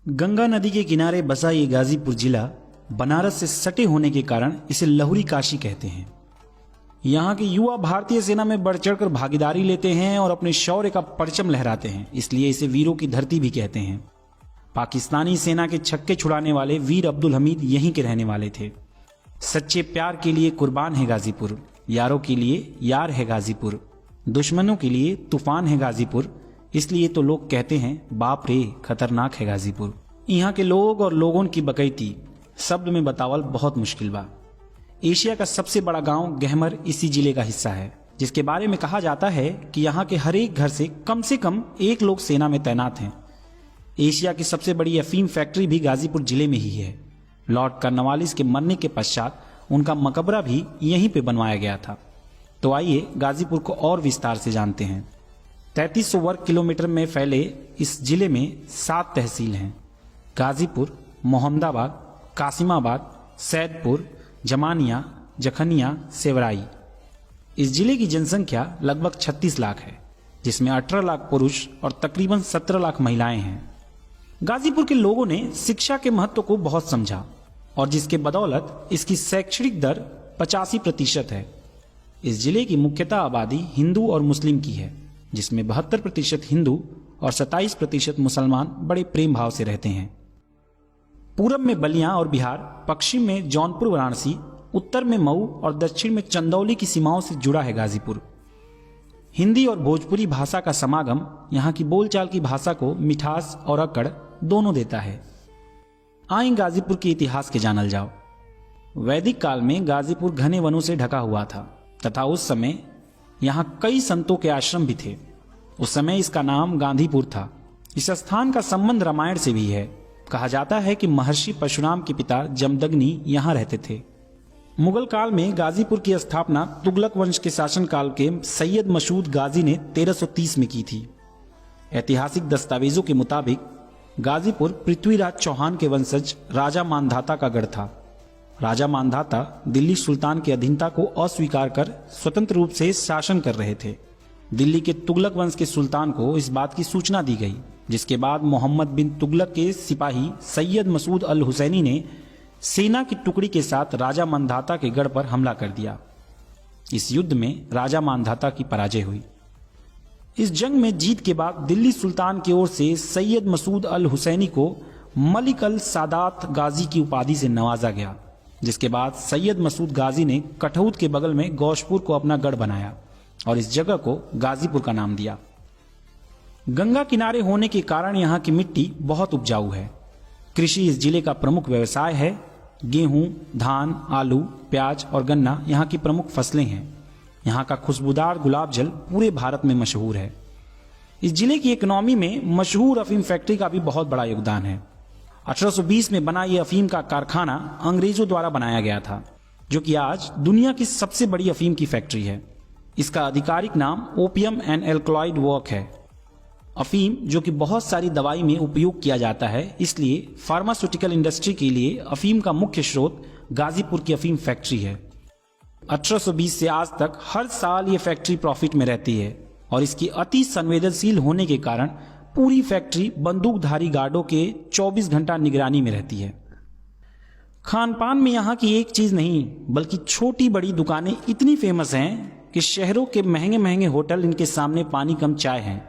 गंगा नदी के किनारे बसा ये गाजीपुर जिला बनारस से सटे होने के कारण इसे लहुरी काशी कहते हैं। यहाँ के युवा भारतीय सेना में बढ़ चढ़कर भागीदारी लेते हैं और अपने शौर्य का परचम लहराते हैं, इसलिए इसे वीरों की धरती भी कहते हैं। पाकिस्तानी सेना के छक्के छुड़ाने वाले वीर अब्दुल हमीद यहीं के रहने वाले थे। सच्चे प्यार के लिए कुर्बान है गाजीपुर, यारों के लिए यार है गाजीपुर, दुश्मनों के लिए तूफान है गाजीपुर, इसलिए तो लोग कहते हैं बाप रे खतरनाक है गाजीपुर। यहाँ के लोग और लोगों की बकैती शब्द में बतावल बहुत मुश्किल बा। एशिया का सबसे बड़ा गांव गहमर इसी जिले का हिस्सा है, जिसके बारे में कहा जाता है कि यहाँ के हर एक घर से कम एक लोग सेना में तैनात हैं। एशिया की सबसे बड़ी अफीम फैक्ट्री भी गाजीपुर जिले में ही है। लॉर्ड कॉर्नवालिस के मरने के पश्चात उनका मकबरा भी यहीं पे बनवाया गया था। तो आइए गाजीपुर को और विस्तार से जानते हैं। 3300 वर्ग किलोमीटर में फैले इस जिले में 7 तहसील हैं: गाजीपुर, मोहम्मदाबाद, कासिमाबाद, सैदपुर, जमानिया, जखनिया, सेवराई। इस जिले की जनसंख्या लगभग 36 लाख है, जिसमें 18 लाख पुरुष और तकरीबन 17 लाख महिलाएं हैं। गाजीपुर के लोगों ने शिक्षा के महत्व को बहुत समझा और जिसके बदौलत इसकी शैक्षणिक दर 85% है। इस जिले की मुख्यतः आबादी हिंदू और मुस्लिम की है, जिसमें 72% हिंदू और 27% मुसलमान बड़े प्रेम भाव से रहते हैं। पूरब में बलिया और बिहार, पश्चिम में जौनपुर वाराणसी, उत्तर में मऊ और दक्षिण में चंदौली की सीमाओं से जुड़ा है गाजीपुर। हिंदी और भोजपुरी भाषा का समागम यहाँ की बोलचाल की भाषा को मिठास और अकड़ दोनों देता है। आइए गाजीपुर के इतिहास के जानल जाओ। वैदिक काल में गाजीपुर घने वनों से ढका हुआ था तथा उस समय यहाँ कई संतों के आश्रम भी थे। उस समय इसका नाम गांधीपुर था। इस स्थान का संबंध रामायण से भी है। कहा जाता है कि महर्षि परशुराम के पिता जमदग्नि यहाँ रहते थे। मुगल काल में गाजीपुर की स्थापना तुगलक वंश के शासनकाल के सैयद मसूद गाजी ने 1330 में की थी। ऐतिहासिक दस्तावेजों के मुताबिक गाजीपुर पृथ्वीराज चौहान के वंशज राजा मानधाता का गढ़ था। राजा मानधाता दिल्ली सुल्तान की अधीनता को अस्वीकार कर स्वतंत्र रूप से शासन कर रहे थे। दिल्ली के तुगलक वंश के सुल्तान को इस बात की सूचना दी गई, जिसके बाद मोहम्मद बिन तुगलक के सिपाही सैयद मसूद अल हुसैनी ने सेना की टुकड़ी के साथ राजा मानधाता के गढ़ पर हमला कर दिया। इस युद्ध में राजा मानधाता की पराजय हुई। इस जंग में जीत के बाद दिल्ली सुल्तान की ओर से सैयद मसूद अल हुसैनी को मलिक अल सादात गाजी की उपाधि से नवाजा गया, जिसके बाद सैयद मसूद गाजी ने कठौत के बगल में गौशपुर को अपना गढ़ बनाया और इस जगह को गाजीपुर का नाम दिया। गंगा किनारे होने के कारण यहाँ की मिट्टी बहुत उपजाऊ है। कृषि इस जिले का प्रमुख व्यवसाय है। गेहूं, धान, आलू, प्याज और गन्ना यहाँ की प्रमुख फसलें हैं। यहाँ का खुशबूदार गुलाब जल पूरे भारत में मशहूर है। इस जिले की इकोनॉमी में मशहूर अफीम फैक्ट्री का भी बहुत बड़ा योगदान है। 1820 में बना ये अफीम का कारखाना अंग्रेजों द्वारा बनाया गया था, जो कि आज दुनिया की सबसे बड़ी अफीम की फैक्ट्री है। इसका आधिकारिक नाम ओपियम एंड एल्कलॉइड वर्क है। अफीम जो कि बहुत सारी दवाई में उपयोग किया जाता है, इसलिए फार्मास्यूटिकल इंडस्ट्री के लिए अफीम का मुख्य स्रोत गाजीपुर की अफीम फैक्ट्री है। 1820 से आज तक हर साल ये फैक्ट्री प्रॉफिट में रहती है और इसकी अति संवेदनशील होने के कारण पूरी फैक्ट्री बंदूकधारी गार्डों के 24 घंटा निगरानी में रहती है। खान पान में यहाँ की एक चीज नहीं बल्कि छोटी बड़ी दुकानें इतनी फेमस हैं कि शहरों के महंगे महंगे होटल इनके सामने पानी कम चाय हैं।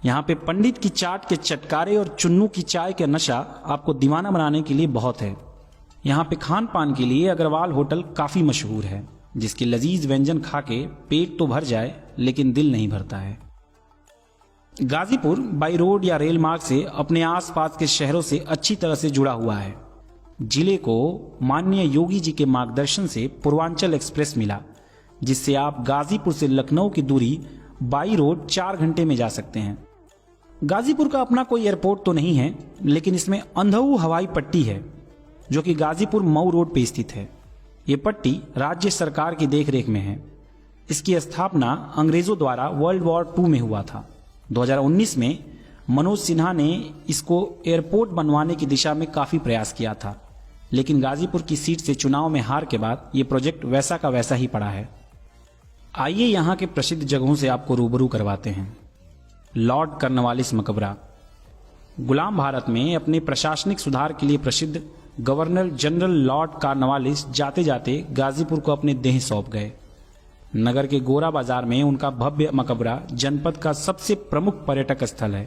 यहाँ पे पंडित की चाट के चटकारे और चुन्नू की चाय का नशा आपको दीवाना बनाने के लिए बहुत है। यहाँ पे खान पान के लिए अग्रवाल होटल काफी मशहूर है, जिसके लजीज व्यंजन खा के पेट तो भर जाए लेकिन दिल नहीं भरता है। गाजीपुर बाई रोड या रेल मार्ग से अपने आसपास के शहरों से अच्छी तरह से जुड़ा हुआ है। जिले को माननीय योगी जी के मार्गदर्शन से पूर्वांचल एक्सप्रेस मिला, जिससे आप गाजीपुर से लखनऊ की दूरी बाई रोड 4 घंटे में जा सकते हैं। गाजीपुर का अपना कोई एयरपोर्ट तो नहीं है, लेकिन इसमें अंधऊ हवाई पट्टी है, जो कि गाजीपुर मऊ रोड पे स्थित है। ये पट्टी राज्य सरकार की देखरेख में है। इसकी स्थापना अंग्रेजों द्वारा वर्ल्ड वॉर II में हुआ था। 2019 में मनोज सिन्हा ने इसको एयरपोर्ट बनवाने की दिशा में काफी प्रयास किया था, लेकिन गाजीपुर की सीट से चुनाव में हार के बाद ये प्रोजेक्ट वैसा का वैसा ही पड़ा है। आइए यहाँ के प्रसिद्ध जगहों से आपको रूबरू करवाते हैं। लॉर्ड कॉर्नवालिस मकबरा। गुलाम भारत में अपने प्रशासनिक सुधार के लिए प्रसिद्ध गवर्नर जनरल लॉर्ड कॉर्नवालिस जाते जाते गाजीपुर को अपने देह सौंप गए। नगर के गोरा बाजार में उनका भव्य मकबरा जनपद का सबसे प्रमुख पर्यटक स्थल है।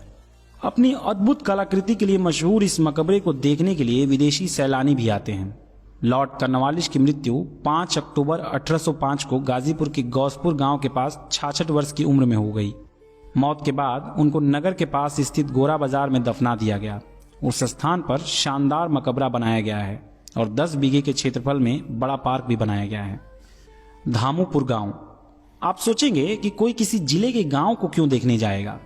अपनी अद्भुत कलाकृति के लिए मशहूर इस मकबरे को देखने के लिए विदेशी सैलानी भी आते हैं। लॉर्ड कॉर्नवालिस की मृत्यु 5 अक्टूबर 1805 को गाजीपुर के गौसपुर गांव के पास 66 वर्ष की उम्र में हो गई। मौत के बाद उनको नगर के पास स्थित गोरा बाजार में दफना दिया गया। उस स्थान पर शानदार मकबरा बनाया गया है और 10 बीघे के क्षेत्रफल में बड़ा पार्क भी बनाया गया है। धामूपुर गांव। आप सोचेंगे कि कोई किसी जिले के गांव को क्यों देखने जाएगा,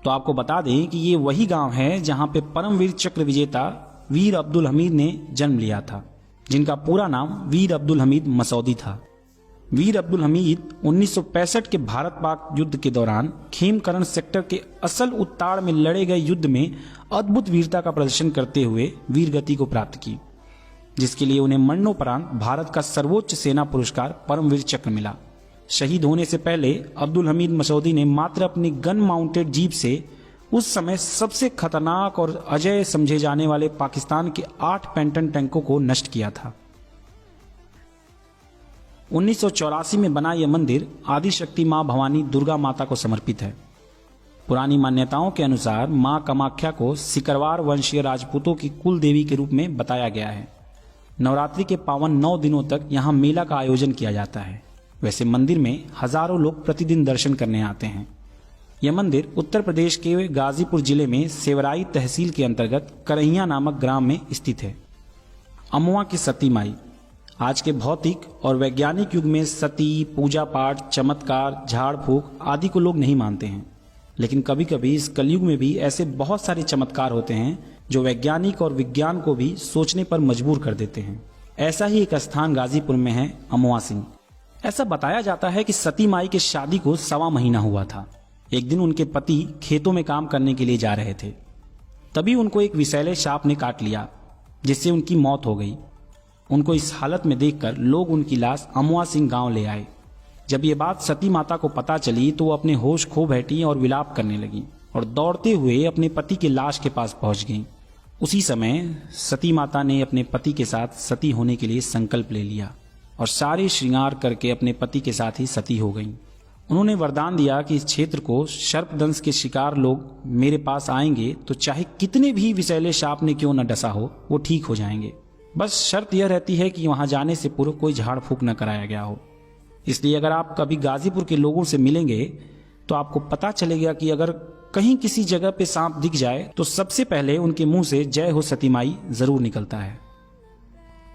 तो आपको बता दें कि ये वही गांव है जहां पे परमवीर चक्र विजेता वीर अब्दुल हमीद ने जन्म लिया था, जिनका पूरा नाम वीर अब्दुल हमीद मसौदी था। वीर अब्दुल हमीद 1965 के भारत पाक युद्ध के दौरान खेमकरण सेक्टर के असल उत्ताड़ में लड़े गए युद्ध में अद्भुत वीरता का प्रदर्शन करते हुए वीरगति को प्राप्त की, जिसके लिए उन्हें मरणोपरांत भारत का सर्वोच्च सेना पुरस्कार परमवीर चक्र मिला। शहीद होने से पहले अब्दुल हमीद मसौदी ने मात्र अपनी गन माउंटेड जीप से उस समय सबसे खतरनाक और अजेय समझे जाने वाले पाकिस्तान के 8 पेंटन टैंकों को नष्ट किया था। 1984 में बना यह मंदिर आदिशक्ति मां भवानी दुर्गा माता को समर्पित है। पुरानी मान्यताओं के अनुसार मां कामाख्या को सिकरवार वंशीय राजपूतों की कुल देवी के रूप में बताया गया है। नवरात्रि के पावन 9 दिनों तक यहाँ मेला का आयोजन किया जाता है। वैसे मंदिर में हजारों लोग प्रतिदिन दर्शन करने आते हैं। यह मंदिर उत्तर प्रदेश के गाजीपुर जिले में सेवराई तहसील के अंतर्गत करहिया नामक ग्राम में स्थित है। अमवा की सती माई। आज के भौतिक और वैज्ञानिक युग में सती, पूजा पाठ, चमत्कार, झाड़ फूक आदि को लोग नहीं मानते हैं, लेकिन कभी कभी इस कलयुग में भी ऐसे बहुत सारे चमत्कार होते हैं जो वैज्ञानिक और विज्ञान को भी सोचने पर मजबूर कर देते हैं। ऐसा ही एक स्थान गाजीपुर में है, अमवा सिंह। ऐसा बताया जाता है कि सती माई की शादी को 1.25 महीना हुआ था। एक दिन उनके पति खेतों में काम करने के लिए जा रहे थे, तभी उनको एक विषैले सांप ने काट लिया, जिससे उनकी मौत हो गई। उनको इस हालत में देखकर लोग उनकी लाश अमवा सिंह गांव ले आए। जब ये बात सती माता को पता चली तो वो अपने होश खो बैठी और विलाप करने लगी और दौड़ते हुए अपने पति की लाश के पास पहुंच गईं। उसी समय सती माता ने अपने पति के साथ सती होने के लिए संकल्प ले लिया और सारे श्रृंगार करके अपने पति के साथ ही सती हो गईं। उन्होंने वरदान दिया कि इस क्षेत्र को सर्पदंश के शिकार लोग मेरे पास आएंगे तो चाहे कितने भी विषैले सांप ने क्यों न डसा हो, वो ठीक हो जाएंगे। बस शर्त यह रहती है कि वहां जाने से पूर्व कोई झाड़ फूक न कराया गया हो। इसलिए अगर आप कभी गाजीपुर के लोगों से मिलेंगे तो आपको पता चलेगा कि अगर कहीं किसी जगह पे सांप दिख जाए तो सबसे पहले उनके मुंह से जय हो सती माई जरूर निकलता है।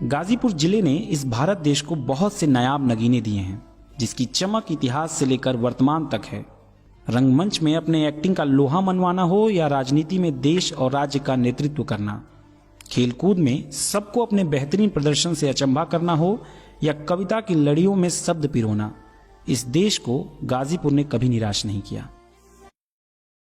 गाजीपुर जिले ने इस भारत देश को बहुत से नायाब नगीने दिए हैं, जिसकी चमक इतिहास से लेकर वर्तमान तक है। रंगमंच में अपने एक्टिंग का लोहा मनवाना हो या राजनीति में देश और राज्य का नेतृत्व करना, खेलकूद में सबको अपने बेहतरीन प्रदर्शन से अचंभा करना हो या कविता की लड़ियों में शब्द पिरोना, इस देश को गाजीपुर ने कभी निराश नहीं किया।